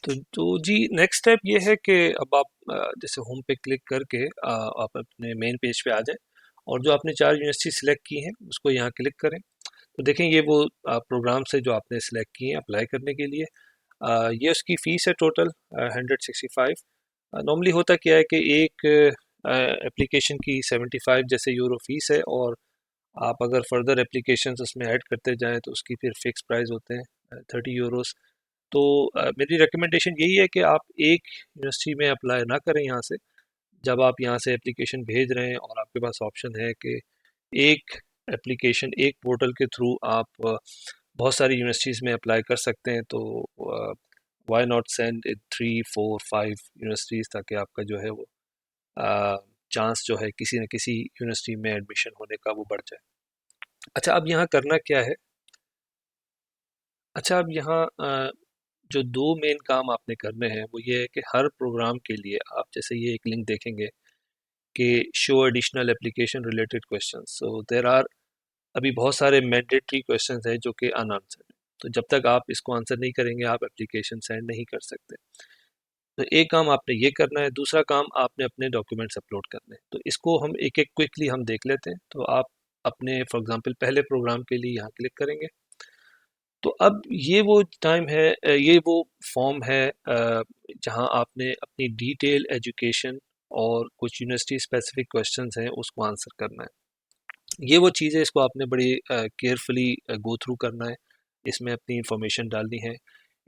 तो जी next step ये है कि अब आप जैसे होम पे क्लिक करके आप अपने मेन पेज पे आ जाएं और जो आपने 4 यूनिवर्सिटी सिलेक्ट की हैं उसको यहाँ क्लिक करें। तो देखें ये वो प्रोग्राम से जो आपने सिलेक्ट किए हैं अप्लाई करने के लिए। ये उसकी फ़ीस है टोटल 165। नॉर्मली होता क्या है कि एक एप्लीकेशन की 75 जैसे यूरो फीस है, और आप अगर फर्दर एप्लीकेशंस उसमें ऐड करते जाएं तो उसकी फिर फिक्स प्राइस होते हैं 30 यूरोस। तो मेरी रिकमेंडेशन यही है कि आप एक यूनिवर्सिटी में अप्लाई ना करें यहाँ से। जब आप यहाँ से एप्लीकेशन भेज रहे हैं और आपके पास ऑप्शन है कि एक एप्लीकेशन एक पोर्टल के थ्रू आप बहुत सारी यूनिवर्सिटीज़ में अप्लाई कर सकते हैं, तो why not send in 3 4 5 universities, ताकि आपका जो है वो चांस जो है किसी न किसी यूनिवर्सिटी में एडमिशन होने का वो बढ़ जाए। अच्छा, अब यहाँ करना क्या है? अच्छा, अब यहाँ जो दो मेन काम आपने करने हैं वो ये है कि हर प्रोग्राम के लिए आप जैसे ये एक लिंक देखेंगे कि show additional application related questions, so there are अभी बहुत सारे मैंडेटरी क्वेश्चंस हैं जो कि अनआंसर्ड हैं। तो जब तक आप इसको आंसर नहीं करेंगे आप एप्लीकेशन सेंड नहीं कर सकते। तो एक काम आपने ये करना है, दूसरा काम आपने अपने डॉक्यूमेंट्स अपलोड करने हैं। तो इसको हम एक एक क्विकली हम देख लेते हैं। तो आप अपने फॉर एग्जांपल पहले प्रोग्राम के लिए यहाँ क्लिक करेंगे। तो अब ये वो टाइम है, ये वो फॉर्म है जहाँ आपने अपनी डिटेल एजुकेशन और कुछ यूनिवर्सिटी स्पेसिफिक क्वेश्चंस हैं उसको आंसर करना है। ये वो चीज़ है, इसको आपने बड़ी केयरफुली गो थ्रू करना है। इसमें अपनी इंफॉर्मेशन डालनी है।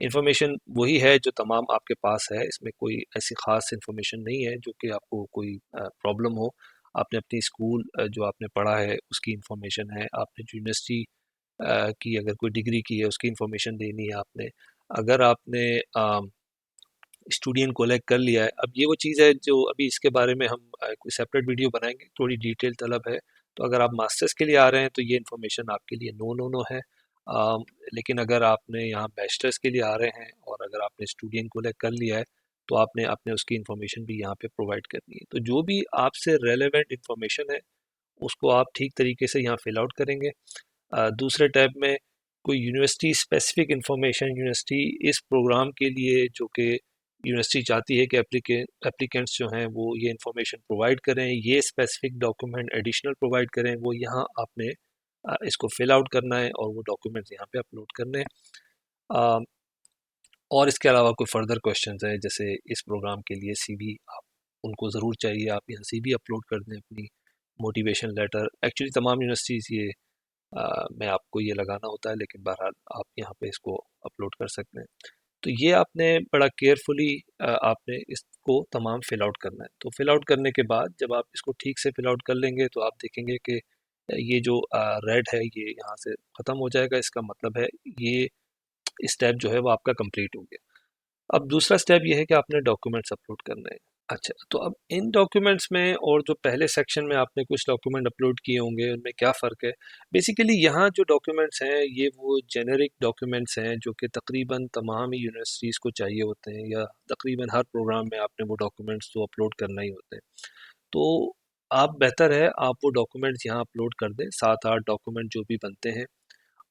इंफॉर्मेशन वही है जो तमाम आपके पास है, इसमें कोई ऐसी ख़ास इंफॉर्मेशन नहीं है जो कि आपको कोई प्रॉब्लम हो। आपने अपनी स्कूल जो आपने पढ़ा है उसकी इंफॉर्मेशन है, आपने जो यूनिवर्सिटी की अगर कोई डिग्री की है उसकी इंफॉर्मेशन देनी है आपने। अगर आपने स्टूडेंट कोलेक्ट कर लिया है, अब ये वो चीज़ है जो अभी इसके बारे में हम कोई सेपरेट वीडियो बनाएंगे, थोड़ी डिटेल तलब है। तो अगर आप मास्टर्स के लिए आ रहे हैं तो ये इन्फॉर्मेशन आपके लिए नो नो नो है। लेकिन अगर आपने यहाँ बैचलर्स के लिए आ रहे हैं और अगर आपने स्टूडेंट कोलेक्ट कर लिया है तो आपने अपने उसकी इन्फॉर्मेशन भी यहाँ पे प्रोवाइड करनी है। तो जो भी आपसे रेलेवेंट इन्फॉर्मेशन है उसको आप ठीक तरीके से यहाँ फिल आउट करेंगे। दूसरे टैब में कोई यूनिवर्सिटी स्पेसिफिक इंफॉर्मेशन, यूनिवर्सिटी इस प्रोग्राम के लिए जो कि यूनिवर्सिटी चाहती है कि एप्लीकेंट्स जो हैं वो ये इंफॉर्मेशन प्रोवाइड करें, ये स्पेसिफिक डॉक्यूमेंट एडिशनल प्रोवाइड करें, वो यहाँ आपने इसको फिल आउट करना है और वो डॉक्यूमेंट्स यहाँ पे अपलोड करने हैं। अ, और इसके अलावा कोई फर्दर क्वेश्चंस हैं जैसे इस प्रोग्राम के लिए सीवी आप उनको ज़रूर चाहिए, आप यहाँ सीवी अपलोड कर दें अपनी, मोटिवेशन लेटर। एक्चुअली तमाम यूनिवर्सिटीज़ ये में आपको ये लगाना होता है, लेकिन बहरहाल आप यहाँ पे इसको अपलोड कर सकते हैं। तो ये आपने बड़ा केयरफुली आपने इसको तमाम फिल आउट करना है। तो फिल आउट करने के बाद जब आप इसको ठीक से फिल आउट कर लेंगे तो आप देखेंगे कि ये जो रेड है ये यहाँ से ख़त्म हो जाएगा। इसका मतलब है ये स्टेप जो है वो आपका कंप्लीट हो गया। अब दूसरा स्टेप ये है कि आपने डॉक्यूमेंट्स अपलोड करने हैं। अच्छा, तो अब इन डॉक्यूमेंट्स में और जो पहले सेक्शन में आपने कुछ डॉक्यूमेंट अपलोड किए होंगे उनमें क्या फ़र्क है? बेसिकली यहाँ जो डॉक्यूमेंट्स हैं ये वो जेनेरिक डॉक्यूमेंट्स हैं जो कि तकरीबन तमाम ही यूनिवर्सिटीज़ को चाहिए होते हैं, या तकरीबन हर प्रोग्राम में आपने वो डॉक्यूमेंट्स तो अपलोड करना ही होते हैं। तो आप बेहतर है आप वो डॉक्यूमेंट्स यहाँ अपलोड कर दें, 7 8 डॉक्यूमेंट जो भी बनते हैं,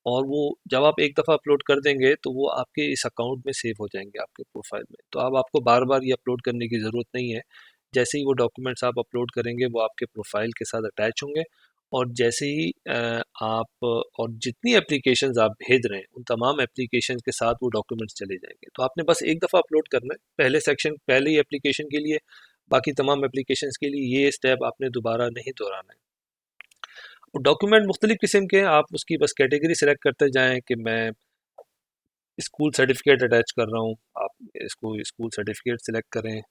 और वो जब आप एक दफ़ा अपलोड कर देंगे तो वो आपके इस अकाउंट में सेव हो जाएंगे आपके प्रोफाइल में। तो अब आपको बार बार ये अपलोड करने की ज़रूरत नहीं है। जैसे ही वो डॉक्यूमेंट्स आप अपलोड करेंगे वो आपके प्रोफाइल के साथ अटैच होंगे, और जैसे ही आप और जितनी एप्लीकेशंस आप भेज रहे हैं उन तमाम एप्लीकेशंस के साथ वो डॉक्यूमेंट्स चले जाएंगे। तो आपने बस एक दफ़ा अपलोड करना है पहले सेक्शन, पहले ही एप्लीकेशन के लिए। बाकी तमाम एप्लीकेशंस के लिए ये स्टेप आपने दोबारा नहीं दोहराना है। डॉक्यूमेंट मुख्तलिफ़ किस्म के हैं, आप उसकी बस कैटेगरी सेलेक्ट करते जाएँ कि मैं स्कूल सर्टिफिकेट अटैच कर रहा हूँ, आप इसको स्कूल सर्टिफिकेट सेलेक्ट करें,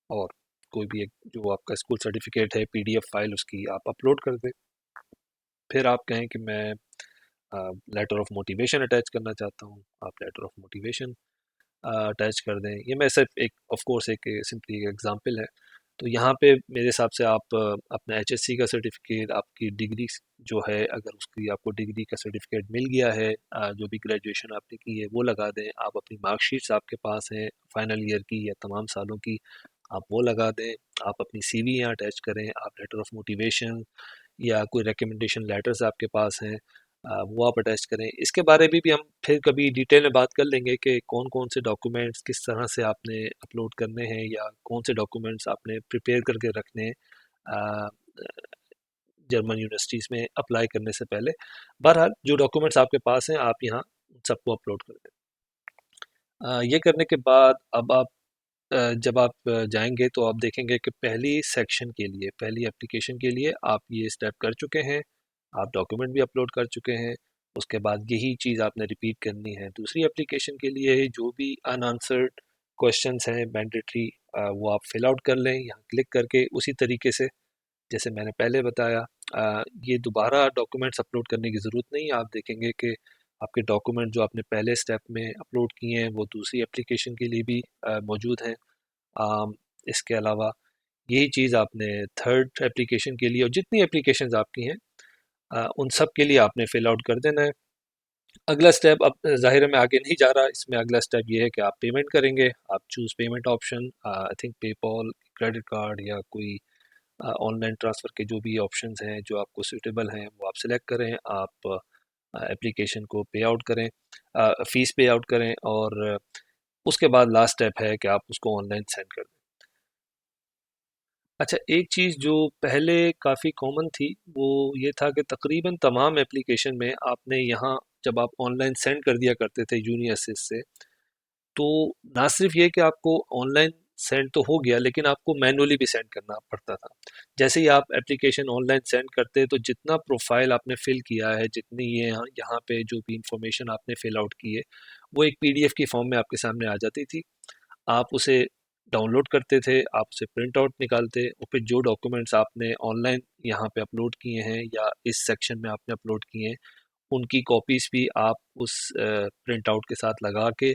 और कोई भी एक जो आपका स्कूल सर्टिफिकेट है पीडीएफ फाइल उसकी आप अपलोड कर दें। फिर आप कहें कि मैं लेटर ऑफ मोटिवेशन अटैच करना चाहता हूँ, आप लेटर ऑफ मोटिवेशन अटैच कर दें। ये मैं सिर्फ एक ऑफ कोर्स एक सिंपली एग्जांपल है। तो यहाँ पे मेरे हिसाब से आप अपना एचएससी का सर्टिफिकेट, आपकी डिग्री जो है अगर उसकी आपको डिग्री का सर्टिफिकेट मिल गया है, जो भी ग्रेजुएशन आपने की है वो लगा दें। आप अपनी मार्कशीट्स आपके पास हैं फाइनल ईयर की या तमाम सालों की, आप वो लगा दें। आप अपनी सीवी यहाँ अटैच करें, आप लेटर ऑफ मोटिवेशन या कोई रिकमेंडेशन लेटर्स आपके पास हैं वो आप अटैच करें। इसके बारे में भी हम फिर कभी डिटेल में बात कर लेंगे कि कौन-कौन से डॉक्यूमेंट्स किस तरह से आपने अपलोड करने हैं या कौन से डॉक्यूमेंट्स आपने प्रिपेयर करके रखने हैं अ, जर्मन यूनिवर्सिटीज़ में अप्लाई करने से पहले। बहरहाल जो डॉक्यूमेंट्स आपके पास हैं आप यहाँ उन सबको अपलोड कर दें। ये करने के बाद अब आप जब आप जाएँगे तो आप देखेंगे कि पहली सेक्शन के लिए, पहली एप्लीकेशन के लिए आप ये स्टेप कर चुके हैं, आप डॉक्यूमेंट भी अपलोड कर चुके हैं। उसके बाद यही चीज़ आपने रिपीट करनी है दूसरी एप्लीकेशन के लिए, जो भी अनआंसर्ड क्वेश्चंस हैं मैंडेटरी वो आप फिल आउट कर लें यहाँ क्लिक करके उसी तरीके से जैसे मैंने पहले बताया। ये दोबारा डॉक्यूमेंट्स अपलोड करने की ज़रूरत नहीं है। आप देखेंगे कि आपके डॉक्यूमेंट जो आपने पहले स्टेप में अपलोड किए हैं वो दूसरी एप्लीकेशन के लिए भी मौजूद हैं। इसके अलावा यही चीज़ आपने थर्ड एप्लीकेशन के लिए और जितनी एप्लीकेशंस आपकी हैं उन सब के लिए आपने फिल आउट कर देना है। अगला स्टेप अब ज़ाहिर है मैं आगे नहीं जा रहा, इसमें अगला स्टेप ये है कि आप पेमेंट करेंगे। आप choose payment option, I think PayPal, credit card या कोई ऑनलाइन ट्रांसफ़र के जो भी ऑप्शंस हैं जो आपको सूटेबल हैं वो आप सिलेक्ट करें। आप एप्लीकेशन को पे आउट करें, फ़ीस पे आउट करें और उसके बाद लास्ट स्टेप है कि आप उसको ऑनलाइन सेंड कर दें। अच्छा, एक चीज़ जो पहले काफ़ी कॉमन थी, वो ये था कि तकरीबन तमाम एप्लीकेशन में आपने यहाँ जब आप ऑनलाइन सेंड कर दिया करते थे यूनी असिस्ट से, तो ना सिर्फ ये कि आपको ऑनलाइन सेंड तो हो गया, लेकिन आपको मैनुअली भी सेंड करना पड़ता था। जैसे ही आप एप्लीकेशन ऑनलाइन सेंड करते, तो जितना प्रोफाइल आपने फिल किया है, जितनी ये यहाँ यहाँ पे जो भी इंफॉर्मेशन आपने फिल आउट की है, वो एक पीडीएफ की फॉर्म में आपके सामने आ जाती थी। आप उसे डाउनलोड करते थे, आप उसे प्रिंट आउट निकालते और फिर जो डॉक्यूमेंट्स आपने ऑनलाइन यहाँ पे अपलोड किए हैं या इस सेक्शन में आपने अपलोड किए हैं, उनकी कॉपीज़ भी आप उस प्रिंट आउट के साथ लगा के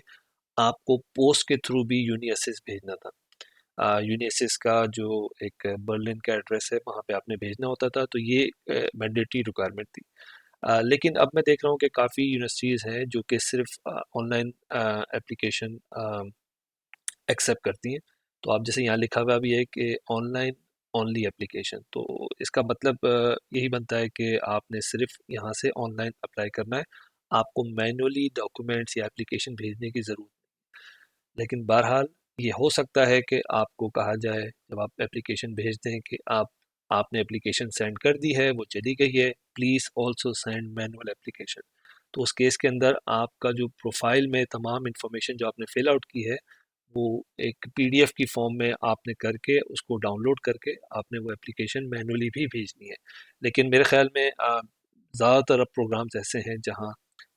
आपको पोस्ट के थ्रू भी यूनिएसिस भेजना था। यूनिएसिस का जो एक बर्लिन का एड्रेस है वहाँ पे आपने भेजना होता था, तो ये मैंडेटरी रिक्वायरमेंट थी। लेकिन अब मैं देख रहा हूँ कि काफ़ी यूनिवर्सिटीज़ हैं जो कि सिर्फ ऑनलाइन एप्लीकेशन एक्सेप्ट करती हैं। तो आप जैसे यहाँ लिखा हुआ भी है कि ऑनलाइन ओनली एप्लीकेशन, तो इसका मतलब यही बनता है कि आपने सिर्फ यहाँ से ऑनलाइन अप्लाई करना है, आपको मैनुअली डॉक्यूमेंट्स या एप्लीकेशन भेजने की ज़रूरत। लेकिन बहरहाल ये हो सकता है कि आपको कहा जाए जब आप एप्लीकेशन भेज दें कि आपने एप्लीकेशन सेंड कर दी है, वो चली गई है, please also send manual application. तो उस केस के अंदर आपका जो प्रोफाइल में तमाम इंफॉर्मेशन जो आपने फिल आउट की है, वो एक पीडीएफ की फॉर्म में आपने करके उसको डाउनलोड करके आपने वो एप्लीकेशन मैनुअली भी भेजनी है। लेकिन मेरे ख्याल में ज़्यादातर अब प्रोग्राम्स ऐसे हैं जहाँ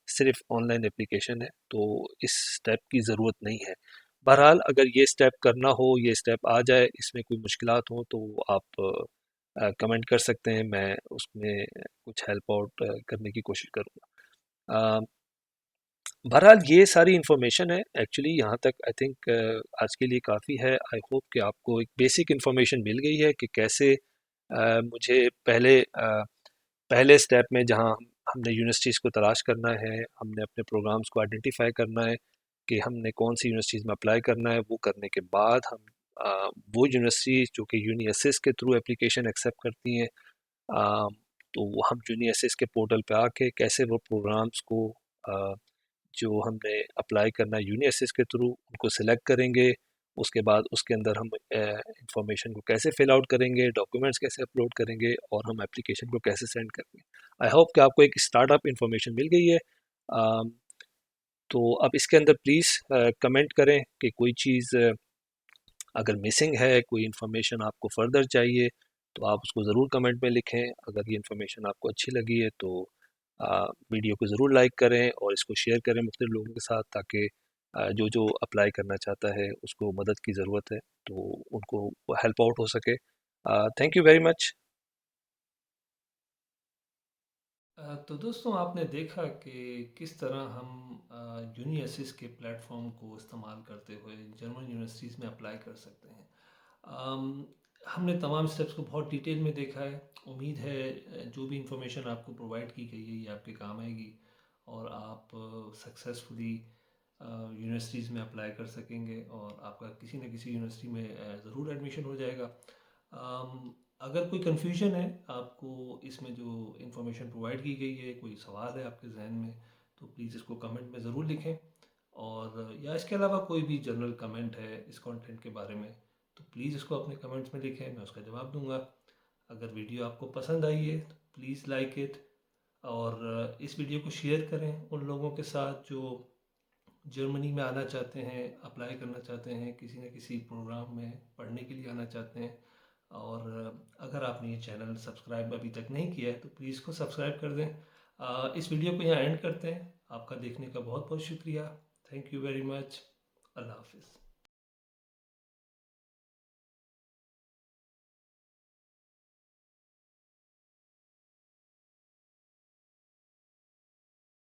सिर्फ ऑनलाइन एप्लीकेशन है, तो इस स्टेप की ज़रूरत नहीं है। बहरहाल अगर ये स्टेप करना हो, ये स्टेप आ जाए, इसमें कोई मुश्किलात हो तो आप कमेंट कर सकते हैं, मैं उसमें कुछ हेल्प आउट करने की कोशिश करूँगा। बहरहाल ये सारी इन्फॉर्मेशन है एक्चुअली, यहाँ तक आई थिंक आज के लिए काफ़ी है। आई होप कि आपको एक बेसिक इन्फॉर्मेशन मिल गई है कि कैसे मुझे पहले स्टेप में जहाँ हमने यूनिवर्सिटीज़ को तलाश करना है, हमने अपने प्रोग्राम्स को आइडेंटिफाई करना है कि हमने कौन सी यूनिवर्सिटीज़ में अप्लाई करना है। वो करने के बाद हम वो यूनिवर्सिटीज़ जो कि यूनी एसेस के थ्रू एप्लीकेशन एक्सेप्ट करती हैं, अ, तो वो हम यूनी एसेस के पोर्टल पे आके कैसे वो प्रोग्राम्स को जो हमने अप्लाई करना है यूनी एसेस के थ्रू उनको सिलेक्ट करेंगे। उसके बाद उसके अंदर हम इंफॉर्मेशन को कैसे फिल आउट करेंगे, डॉक्यूमेंट्स कैसे अपलोड करेंगे और हम एप्लीकेशन को कैसे सेंड करेंगे। आई होप कि आपको एक स्टार्टअप इंफॉर्मेशन मिल गई है। अम, तो अब इसके अंदर प्लीज़ कमेंट करें कि कोई चीज़ अगर मिसिंग है, कोई इन्फॉर्मेशन आपको फर्दर चाहिए, तो आप उसको ज़रूर कमेंट में लिखें। अगर ये इन्फॉर्मेशन आपको अच्छी लगी है तो वीडियो को ज़रूर लाइक करें और इसको शेयर करें मुख्तलिफ लोगों के साथ, ताकि जो जो अप्लाई करना चाहता है उसको मदद की ज़रूरत है तो उनको हेल्प आउट हो सके। Thank you very much. तो दोस्तों आपने देखा कि किस तरह हम यूनी एसिस के प्लेटफॉर्म को इस्तेमाल करते हुए जर्मन यूनिवर्सिटीज़ में अप्लाई कर सकते हैं। अम, हमने तमाम स्टेप्स को बहुत डिटेल में देखा है। उम्मीद है जो भी इंफॉर्मेशन आपको प्रोवाइड की गई है ये आपके काम आएगी और आप सक्सेसफुली यूनिवर्सिटीज़ में अप्लाई कर सकेंगे और आपका किसी न किसी यूनिवर्सिटी में ज़रूर एडमिशन हो जाएगा। अगर कोई कन्फ्यूजन है आपको इसमें जो इन्फॉर्मेशन प्रोवाइड की गई है, कोई सवाल है आपके जहन में, तो प्लीज़ इसको कमेंट में ज़रूर लिखें। और या इसके अलावा कोई भी जनरल कमेंट है इस कंटेंट के बारे में, तो प्लीज़ इसको अपने कमेंट्स में लिखें, मैं उसका जवाब दूंगा। अगर वीडियो आपको पसंद आई है तो प्लीज़ लाइक इट, और इस वीडियो को शेयर करें उन लोगों के साथ जो जर्मनी में आना चाहते हैं, अप्लाई करना चाहते हैं, किसी न किसी प्रोग्राम में पढ़ने के लिए आना चाहते हैं। और अगर आपने ये चैनल सब्सक्राइब अभी तक नहीं किया है तो प्लीज़ इसको सब्सक्राइब कर दें। इस वीडियो को यहाँ एंड करते हैं। आपका देखने का बहुत बहुत शुक्रिया। Thank you very much. Allah हाफिज़।